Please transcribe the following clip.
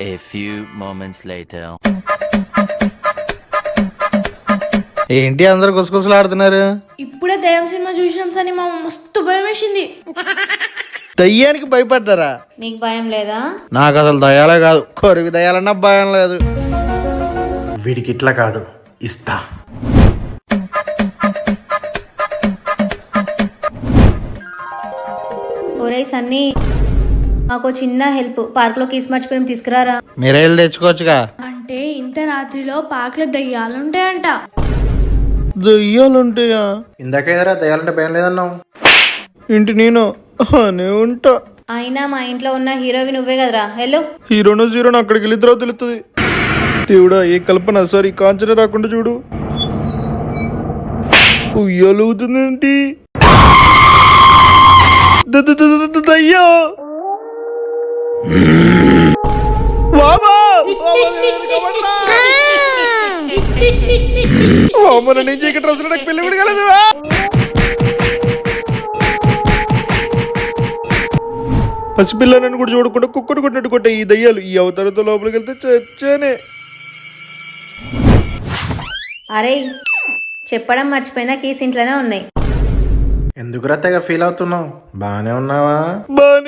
A few moments later. ఏంటి అందరు గుసగుసలాడుతున్నారు? ఇప్పుడే దయ్యం సినిమా చూసినాం సని మా మస్తు భయం వేసింది. దయ్యానికి భయపడ్డారా? నీకు భయం లేదా? నాకు అసలు దయాలే కాదు, కొరివి దయాలన్నా భయం లేదు. వీడికి ఇట్లా కాదు, ఇస్తా. ఒరేయ్ సన్నీ, మాకు చిన్న హెల్ప్, పార్క్ లో కీస్ మర్చిపోయి తీసుకురారా. మీరే వెళ్ళి తెచ్చుకోవచ్చుగా. అంటే ఇంత రాత్రిలో పార్క్ లో దయ్యాలుంటాయంట. దయ్యాలుంటాయా? ఇందాక ఏదరా దయాలంటే భయం లేదన్నావు. ఇంటి నేను అనే ఉంటా. అయినా మా ఇంట్లో ఉన్న హీరోవి నువ్వే కదరా, హెల్లో. హీరోనో జీరోనో అక్కడికి వెళ్ళిన తర్వాత తెలుస్తుంది. దేవుడా, ఏ కల్పన సారీ కాంచన రాకుండా చూడు. ఉయ్యాలవుతుందేంటి? దయ్యా నుంచి ఇక్కడ డ్రెస్ నాకు పెళ్లి కూడా కలదు. పసిపిల్లలను కూడా చూడకుండా కుక్కడు కొట్టినట్టు కొట్టే ఈ దయ్యాలు ఈ అవతారంతో లోపలికి వెళ్తే చచ్చానే. అరే చెప్పడం మర్చిపోయినా కీస్ ఇంట్లోనే ఉన్నాయి. ఎందుకు తెగ ఫీల్ అవుతున్నావు? బాగానే ఉన్నావా? బానే